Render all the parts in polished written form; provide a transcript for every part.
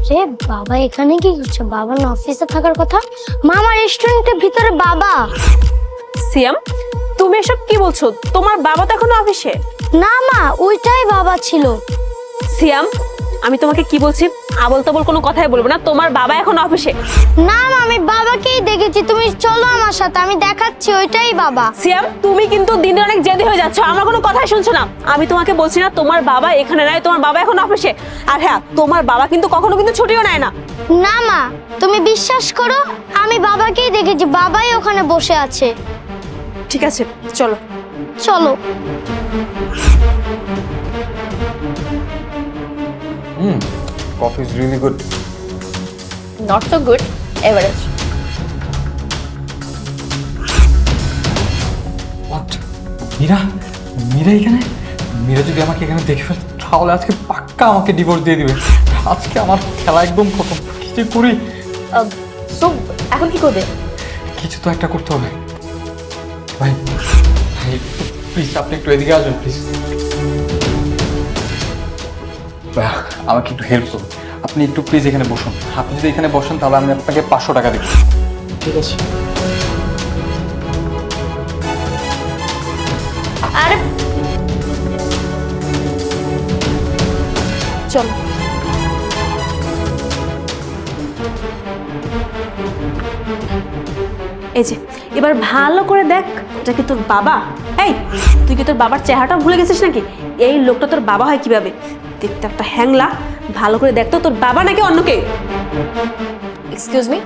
রে বাবা এখানে কি করছে? বাবা না অফিসে থাকার কথা। মামা রেস্টুরেন্টের ভিতরে বাবা। সিয়াম, তুমি এসব কি বলছো? তোমার বাবা তো এখনো অফিসে। না মা, ওইটাই বাবা ছিল। সিয়াম, আমি তোমাকে কি বলছি, আবল তাবল কোনো কথাই বলবো না। তোমার বাবা এখন অফিসে। না মা, আমি বাবাকেই দেখেছি। তুমি চলো আমার সাথে, আমি দেখাচ্ছি ওইটাই বাবা। সিয়াম, তুমি কিন্তু দিনে অনেক জেদি হয়ে যাচ্ছ, আমার কোনো কথাই শুনছো না। আমি তোমাকে বলছি না তোমার বাবা এখানে নাই, তোমার বাবা এখন অফিসে। আর হ্যাঁ, তোমার বাবা কিন্তু কখনো কিন্তু ছুটিও নেয় না। না মা, তুমি বিশ্বাস করো, আমি বাবাকেই দেখেছি, বাবাই ওখানে বসে আছে। ঠিক আছে, চলো চলো। Coffee is really good. Not so good, average. What? Meera এখানে? মীরা যদি আমাকে এখানে দেখে ফেলে তাহলে আজকে পাক্কা আমাকে ডিভোর্স দিয়ে দিবে। আজকে আমার খেলা একদম খতম। কি যে করি? সো এখন কি করবে? কিছু তো একটা করতে হবে। ভাই প্লিজ আপনি একটু এদিকে আসবেন প্লিজ। ভাইয়া আমাকে একটু হেল্প করুন, আপনি একটু প্লিজ এখানে বসুন। আপনি যদি এখানে বসেন তাহলে আমি আপনাকে 500 টাকা দেব। ঠিক আছে। আরে চলো। এই যে এবার ভালো করে দেখ, এটা কি তোর বাবা? এই, তুই কি তোর বাবার চেহারাটা ভুলে গেছিস নাকি? এই লোকটা তোর বাবা হয় কিভাবে? দেখতে একটা হ্যাংলা। ভালো করে দেখ তো তোর বাবা নাকি অন্য কেউ। এক্সকিউজ মি,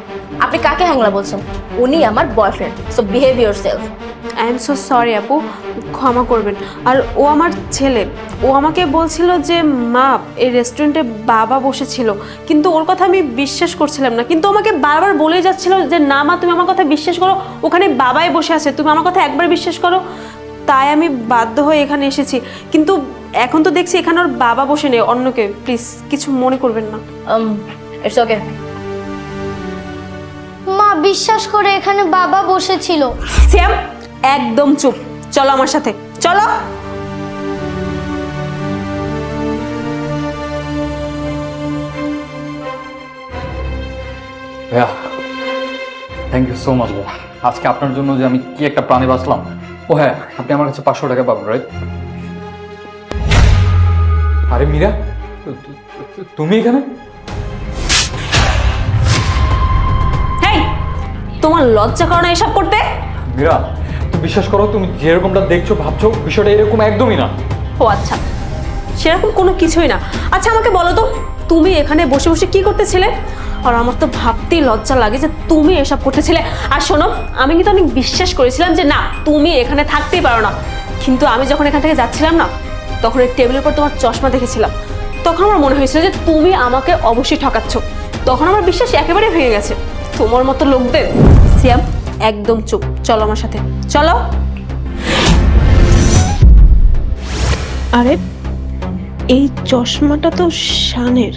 আপনি কাকে হ্যাংলা বলছেন? উনি আমার boyfriend, so behave yourself. I am so sorry আপু, ক্ষমা করবেন। আর ও আমার ছেলে, ও আমাকে বলছিল যে মা এই রেস্টুরেন্টে বাবা বসেছিল, কিন্তু ওর কথা আমি বিশ্বাস করছিলাম না। কিন্তু আমাকে বারবার বলে যাচ্ছিল যে না মা তুমি আমার কথা বিশ্বাস করো, ওখানে বাবাই বসে আছে, তুমি আমার কথা একবার বিশ্বাস করো। তাই আমি বাধ্য হয়ে এখানে এসেছি। কিন্তু এখন তো দেখছি এখানে ওর বাবা বসে নেই, অন্য কেউ। প্লিজ কিছু মনে করবেন না। It's okay. মা বিশ্বাস করে এখানে বাবা বসেছিল। সিয়াম একদম চুপ, চলো আমার সাথে, চলো। ভাইয়া থ্যাংক ইউ সো মাচ ভাইয়া। আজকে আপনার জন্য যে আমি কি একটা প্রাণে বাঁচলাম। ও হ্যাঁ, আপনি আমার কাছে 500 টাকা পাবেন, রাইট? আরে মীরা, তুমি এখানে? হেই, তোমার লজ্জা করে না এসব করতে? মীরা তুমি বিশ্বাস করো, তুমি যেরকমটা দেখছো ভাবছো বিষয়টা এরকম একদমই না। ও আচ্ছা, সেরকম কোনো কিছুই না। আচ্ছা আমাকে বলো তো, তুমি এখানে বসে বসে কি করতেছিলে? আর আমার তো ভাবতেই লজ্জা লাগে যে তুমি এসব করতেছিলে। আর শোনো, আমি কিন্তু অনেক বিশ্বাস করেছিলাম যে না তুমি এখানে থাকতেই পারো না। কিন্তু আমি যখন এখান থেকে যাচ্ছিলাম না, তখন এই টেবিলের উপর তোমার চশমা দেখেছিলাম। তখন আমার মনে হয়েছিল যে তুমি আমাকে অবশ্যই ঠকাচ্ছ। তখন আমার বিশ্বাস একেবারে ভেঙে গেছে তোমার মতো লোকদের। সিয়াম একদম চুপ, চলো আমার সাথে, চলো। আরে এই চশমাটা তো শানের,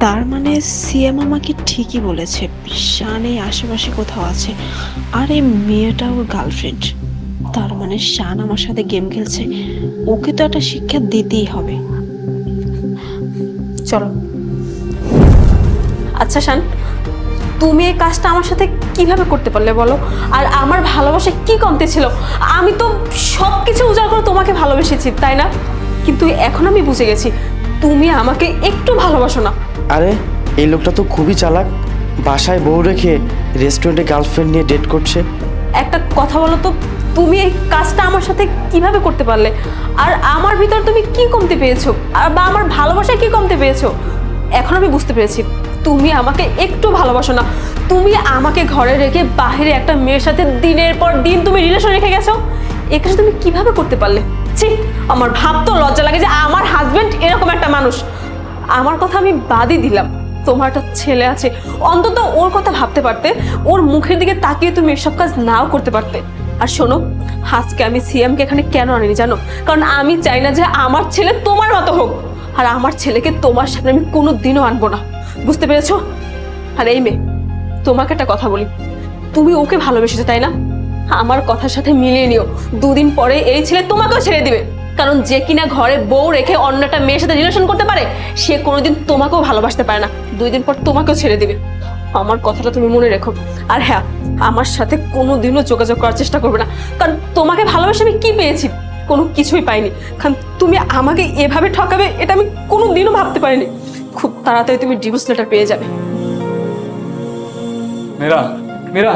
তার মানে সিএম আমাকে ঠিকই বলেছে, শান এই আশেপাশে কোথাও আছে। আর এই মেয়েটা ওর গার্লফ্রেন্ড, তার মানে শান আমার সাথে গেম খেলছে, ওকে তো একটা শিক্ষা দিতেই হবে। চলো। আচ্ছা শান, তুমি এই কাজটা আমার সাথে কিভাবে করতে পারলে বলো? আর আমার ভালোবাসা কি কমতে ছিল? আমি তো সব কিছু উজাড় করে তোমাকে ভালোবেসেছি, তাই না? কিন্তু এখন আমি বুঝে গেছি তুমি আমাকে একটু ভালোবাসো না। আরে এই লোকটা তো খুবই চালাক, বাসায় বউ রেখে রেস্টুরেন্টে গার্লফ্রেন্ড নিয়ে ডেট করছে। একটা কথা বলো তো, তুমি এই কাজটা আমার সাথে কিভাবে করতে পারলে? আর আমার ভিতর তুমি কি কমতে পেয়েছো? আর বা আমার ভালোবাসায় কি কমতে পেয়েছো? এখন আমি বুঝতে পেরেছি তুমি আমাকে একটু ভালোবাসো না। তুমি আমাকে ঘরে রেখে বাইরে একটা মেয়ের সাথে দিনের পর দিন তুমি রিলেশন রেখে গেছো। এই কাজটা তুমি কিভাবে করতে পারলে? ছি, আমার ভাবতেও লজ্জা লাগে যে আমার হাজবেন্ড এরকম একটা মানুষ। আমার কথা আমি বাদই দিলাম, তোমার একটা ছেলে আছে, অন্তত ওর কথা ভাবতে পারতে, ওর মুখের দিকে তাকিয়ে তুমি এসব কাজ নাও করতে পারতে। আর শোনো, আজকে আমি সিএমকে এখানে কেন আনিনি জানো? কারণ আমি চাই না যে আমার ছেলে তোমার মতো হোক। আর আমার ছেলেকে তোমার সামনে আমি কোনোদিনও আনবো না, বুঝতে পেরেছো? আর এই মেয়ে, তোমাকে একটা কথা বলি, তুমি ওকে ভালোবেসেছো তাই না? আমার কথার সাথে মিলিয়ে নিও, দুদিন পরে এই ছেলে তোমাকেও ছেড়ে দিবে। কারণ যে কিনা ঘরে বউ রেখে অন্য একটা মেয়ের সাথে রিলেশন করতে পারে সে কোনোদিন তোমাকেও ভালোবাসতে পারে না, 2 দিন পর তোমাকেও ছেড়ে দিবে। আমার কথাটা তুমি মনে রেখো। আর হ্যাঁ, আমার সাথে কোনোদিনও যোগাযোগ করার চেষ্টা করবে না, কারণ তোমাকে ভালোবাসে আমি কি পেয়েছি? কোনো কিছুই পাইনি। কারণ তুমি আমাকে এভাবে ঠকাবে এটা আমি কোনোদিনও ভাবতে পারিনি। খুব তাড়াতাড়ি তুমি ডিভোর্স লেটার পেয়ে যাবে। মীরা, মীরা,